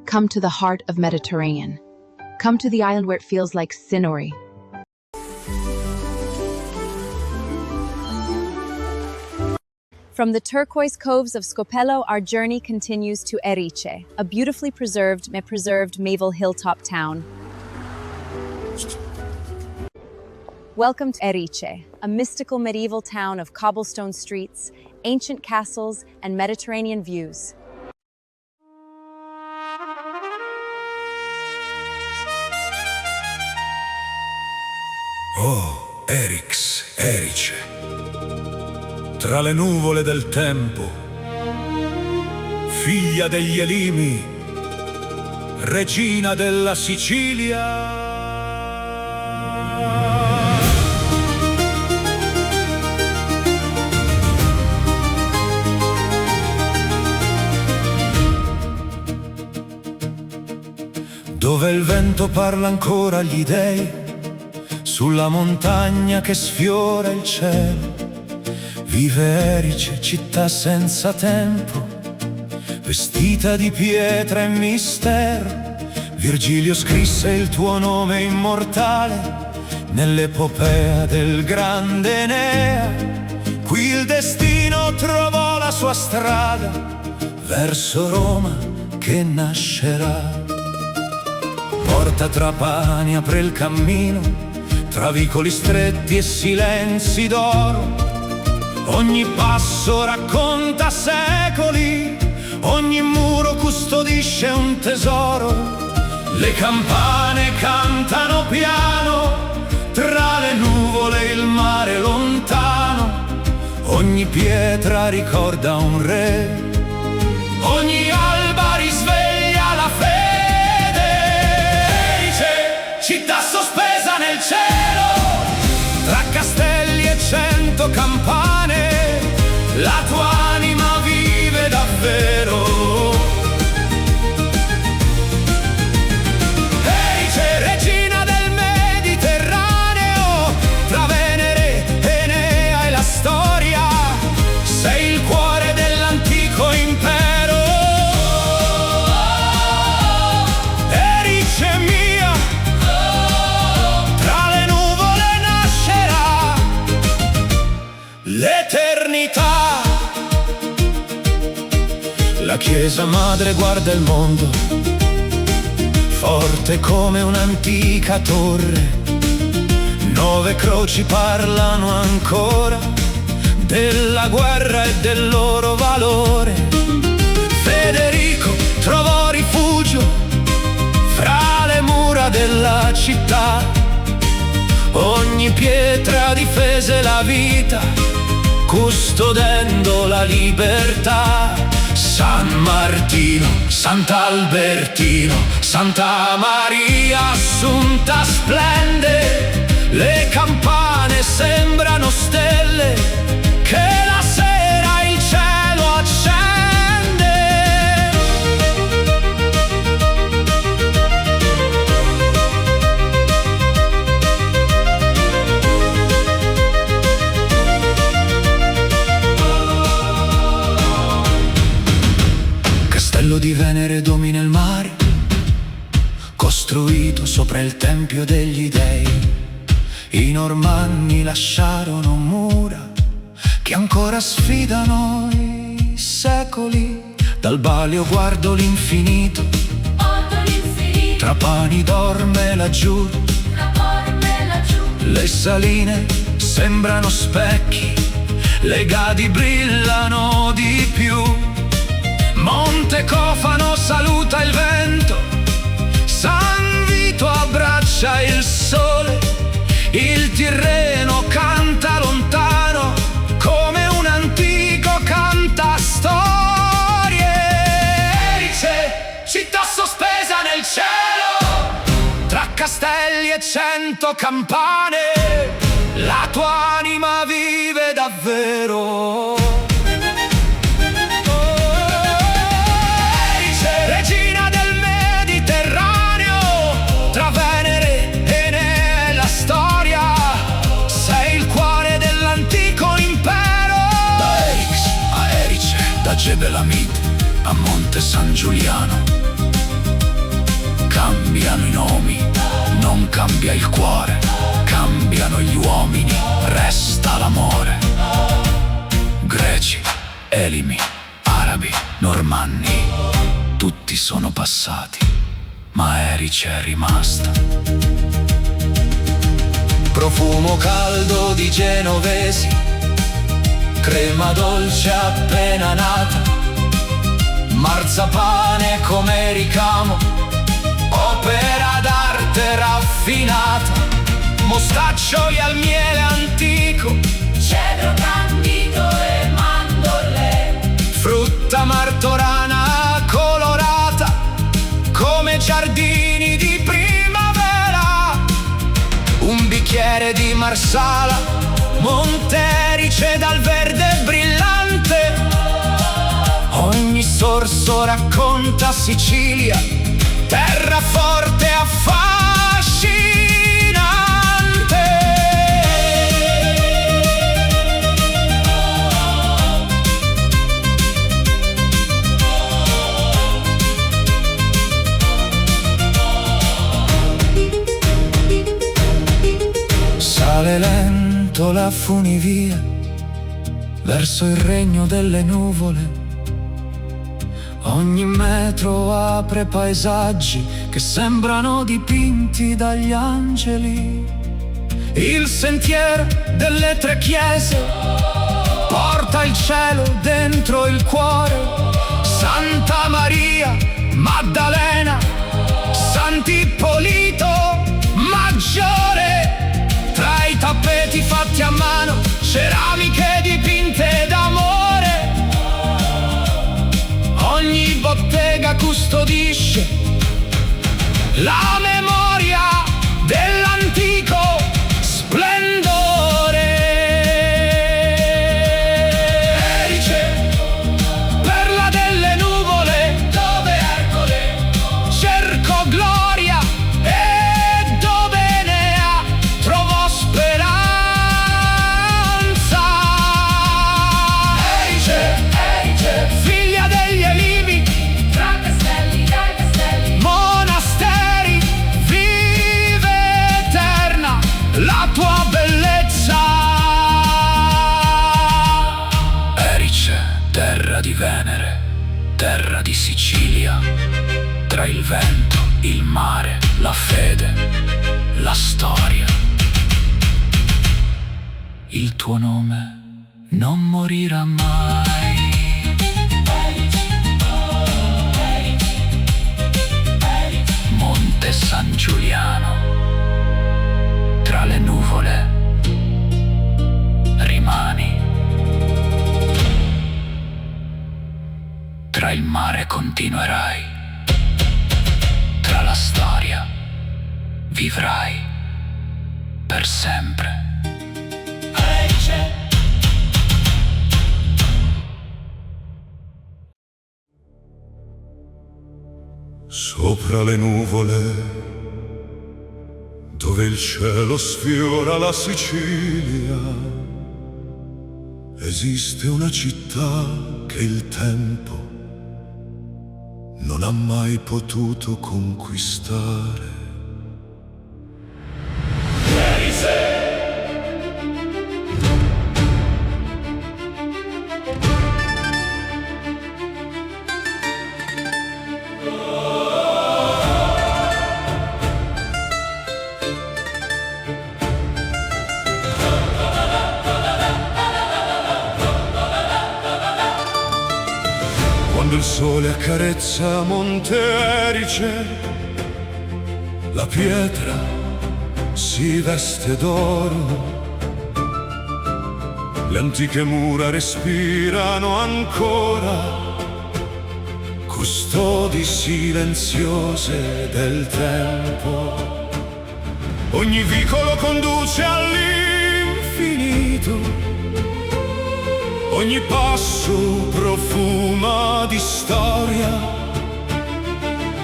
Come to the heart of Mediterranean. Come to the island where it feels like Sinori. From the turquoise coves of Scopello, our journey continues to Erice, a beautifully preserved Mayville hilltop town. Welcome to Erice, a mystical medieval town of cobblestone streets, ancient castles, and Mediterranean views. Oh, Erice, tra le nuvole del tempo, figlia degli Elimi, regina della Sicilia. Dove il vento parla ancora agli dei, sulla montagna che sfiora il cielo, vive Erice, città senza tempo, vestita di pietra e mistero. Virgilio scrisse il tuo nome immortale nell'epopea del grande Enea. Qui il destino trovò la sua strada verso Roma che nascerà. Porta Trapani apre il cammino, tra vicoli stretti e silenzi d'oro. Ogni passo racconta secoli, ogni muro custodisce un tesoro. Le campane cantano piano, tra le nuvole il mare lontano. Ogni pietra ricorda un re, ogni alba risveglia la fede. Erice, città sospesa nel cielo, tra castelli e 100 campane, la tua anima vive davvero. Erice, regina del Mediterraneo, tra Venere, Enea e la storia, sei il cuore dell'antico impero. Erice mia, tra le nuvole nascerà l'eternità. La Chiesa Madre guarda il mondo, forte come un'antica torre. 9 croci parlano ancora della guerra e del loro valore. Federico trovò rifugio fra le mura della città. Ogni pietra difese la vita, custodendo la libertà. San Martino, Sant'Albertino, Santa Maria Assunta splende. Le campane sembrano stelle che la sera il cielo accende. Castello di Venere domina il mare, costruito sopra il tempio degli dei. I Normanni lasciarono mura che ancora sfidano i secoli. Dal balio guardo l'infinito, Trapani dorme laggiù. Le saline sembrano specchi, le Gadi brillano di più. Monte Cofano saluta il vento, San Vito abbraccia il sole. Il Tirreno canta lontano come un antico cantastorie. Erice, città sospesa nel cielo, tra castelli e 100 campane, la tua anima vive davvero. Gebelamit a Monte San Giuliano, cambia il cuore, cambiano gli uomini, resta l'amore. Greci, elimi, arabi, normanni, tutti sono passati, ma Erice è rimasta. Profumo caldo di genovesi, crema dolce appena nata, marzapane come ricamo, opera d'arte raffinata, mostaccioli al miele antico, cedro candito e mandorle, frutta martorana colorata come giardini di primavera, un bicchiere di marsala, Monte Erice dal verde brillante, ogni sorso racconta Sicilia, terra forte affascinante. Sale lento la funivia verso il regno delle nuvole, ogni metro apre paesaggi che sembrano dipinti dagli angeli. Il sentiero delle tre chiese porta il cielo dentro il cuore, Santa Maria Maddalena, Sant'Ippolito Maggiore, tra i tappeti fatti a mano, ceramiche dipinte d'amore. Ogni bottega custodisce la memoria dell'antico splendore. Erice, perla delle nuvole, dove Ercole cercò gloria e dove Enea trovò speranza. Erice, Erice, figlia degli Elivi, tra castelli dai castelli, monasteri, vive eterna la tua bellezza. Erice, terra di Venere, terra di Sicilia, tra il vento, il mare, la fede, la storia. Il tuo nome non morirà mai. Monte San Giuliano, tra le nuvole rimani, tra il mare continuerai, tra la storia vivrai per sempre. Sopra le nuvole, dove il cielo sfiora la Sicilia, esiste una città che il tempo non ha mai potuto conquistare. Quando il sole accarezza Monte Erice, la pietra si veste d'oro, le antiche mura respirano ancora, custodi silenziose del tempo. Ogni vicolo conduce all'infinito, ogni passo profuma di storia,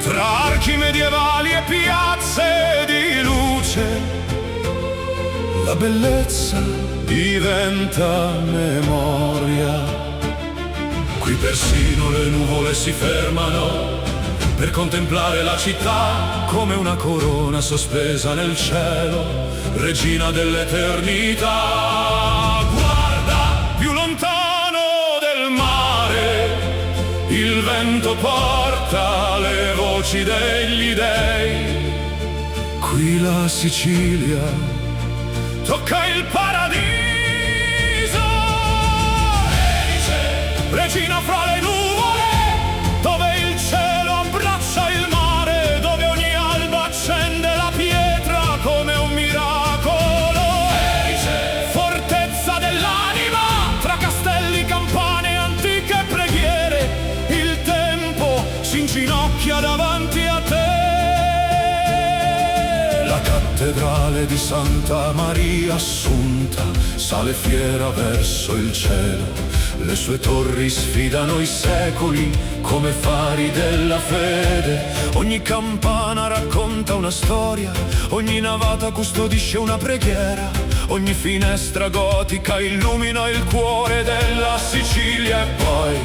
tra archi medievali e piazze di luce, la bellezza diventa memoria. Qui persino le nuvole si fermano per contemplare la città come una corona sospesa nel cielo, regina dell'eternità. Guarda più lontano del mare, il vento porta le voci degli dei. Qui la Sicilia tocca il paradiso. Erice, regina fra le nuvole, dove il cielo abbraccia il mare, dove ogni alba accende la pietra come un miracolo. Erice, fortezza dell'anima, tra castelli, campane, antiche preghiere, il tempo si inginocchia davanti a te. La cattedrale di Santa Maria Assunta sale fiera verso il cielo, le sue torri sfidano i secoli come fari della fede. Ogni campana racconta una storia, ogni navata custodisce una preghiera, ogni finestra gotica illumina il cuore della Sicilia. E poi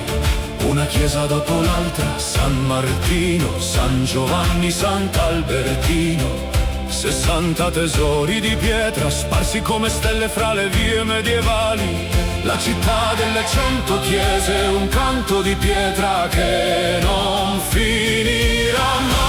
una chiesa dopo l'altra, San Martino, San Giovanni, Sant'Albertino, 60 tesori di pietra sparsi come stelle fra le vie medievali. La città delle 100 chiese, un canto di pietra che non finirà mai.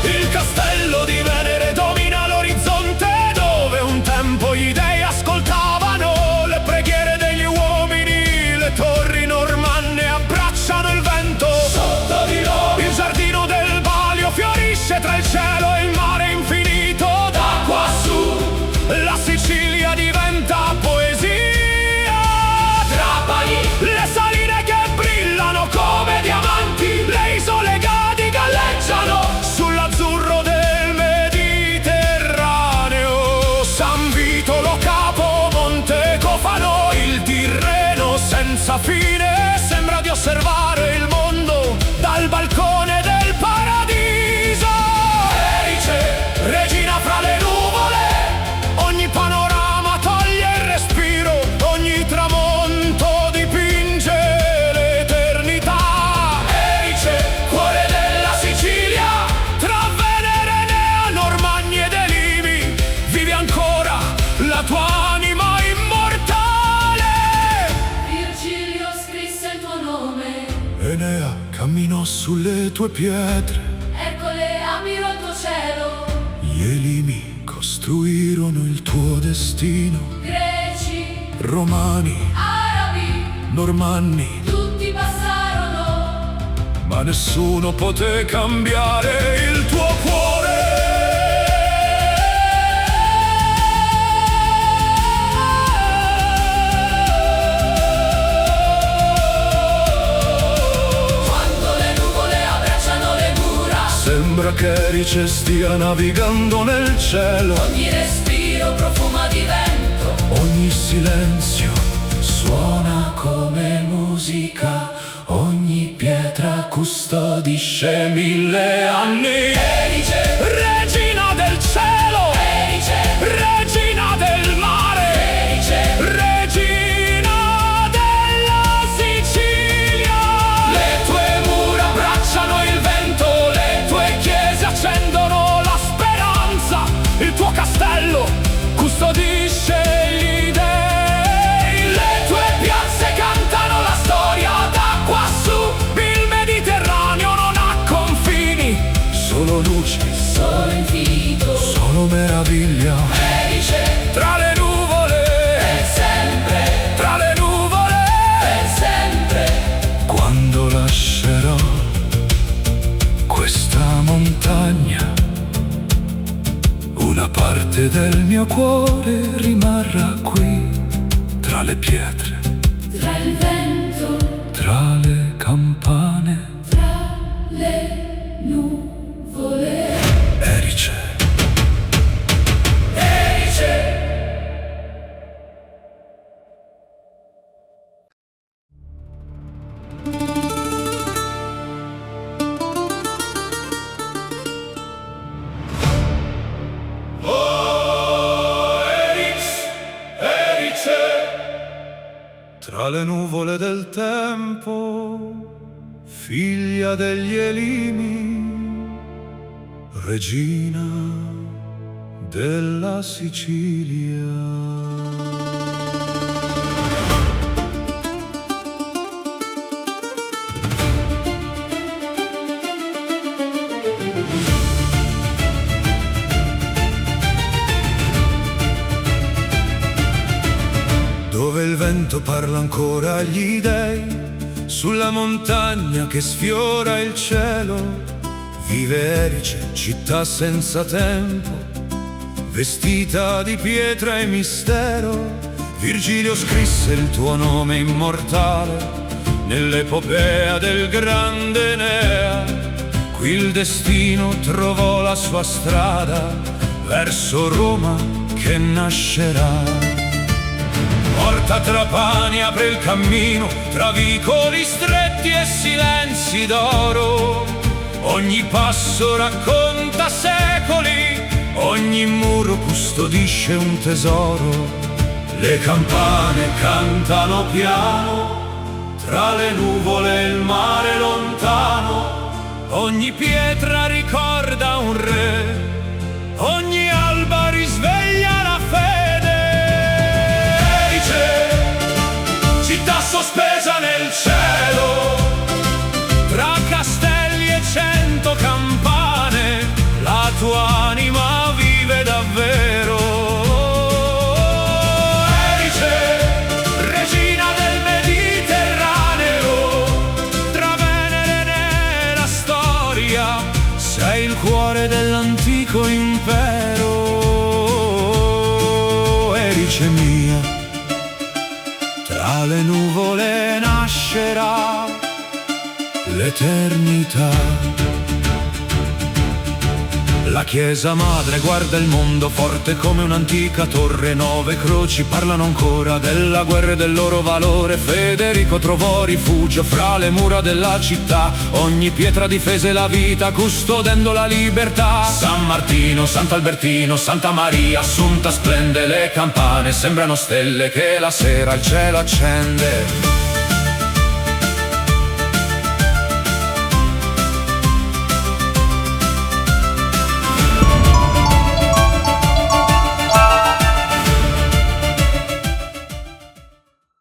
Il castello di Venere domina l'orizzonte, dove un tempo gli dei ascoltavano le preghiere degli uomini. Le torri normanne abbracciano il vento, sotto di loro il giardino del Balio fiorisce tra il cielo e il mare infinito. Da quassù la Sicilia diventa poesia. Trapani, le saline che brillano come diamanti, le isole Gadi galleggiano sull'azzurro del Mediterraneo. San Vitolo, Capo, Montecofano, il Tirreno senza fine sembra di osservare il mondo dal balcone del paradiso. Erice, regina fra le nuvole, ogni panorama toglie il respiro, ogni tramonto dipinge l'eternità. Erice, cuore della Sicilia, tra Venere, Enea, Normanni ed Elimi, vivi ancora la tua anima immortale. Virgilio scrisse il tuo nome, Enea camminò sulle tue pietre, Ercole ammirò il tuo cielo. gli Elimi costruirono il tuo destino. Greci, Romani, arabi, Normanni, tutti passarono. ma nessuno poté cambiare il tuo cuore. Quando le nuvole abbracciano le mura, Sembra che Erice stia navigando nel cielo. ogni respiro profuma di vento. Ogni silenzio suona come musica, ogni pietra custodisce 1000 anni. Erice, Regina del cielo, Erice, regina del mare, Erice, regina della Sicilia. le tue mura abbracciano il vento, Le tue chiese accendono la speranza, il tuo castello custodisce gli dei. le tue piazze cantano la storia. Da quassù il Mediterraneo non ha confini, solo luce, Solo infinito, solo meraviglia. Erice, Tra le nuvole, per sempre, tra le nuvole, per sempre. quando lascerò questa montagna, una parte del mio cuore rimarrà qui, tra le pietre, Tra il vento, tra le campane. tra le nuvole. Erice, Erice, tra le nuvole del tempo, figlia degli Elimi, regina della Sicilia. Dove il vento parla ancora agli dei, sulla montagna che sfiora il cielo, vive Erice, città senza tempo, vestita di pietra e mistero. Virgilio scrisse il tuo nome immortale nell'epopea del grande Enea. Qui il destino trovò la sua strada verso Roma che nascerà. Porta Trapani apre il cammino tra vicoli stretti e silenzi d'oro. Ogni passo racconta secoli, ogni muro custodisce un tesoro. Le campane cantano piano, tra le nuvole e il mare lontano. Ogni pietra ricorda un re, ogni alba risveglia la fede. Città sospesa nel cielo, tra castelli e 100 campane, la tua anima vive davvero. Erice, regina del Mediterraneo, tra Venere e la storia, sei il cuore dell'antico impero. Erice mia, tra le nuvole nascerà l'eternità. La chiesa madre guarda il mondo forte come un'antica torre. 9 croci parlano ancora della guerra e del loro valore. Federico trovò rifugio fra le mura della città. Ogni pietra difese la vita custodendo la libertà. San Martino, Sant'Albertino, Santa Maria Assunta splende. Le campane sembrano stelle che la sera il cielo accende.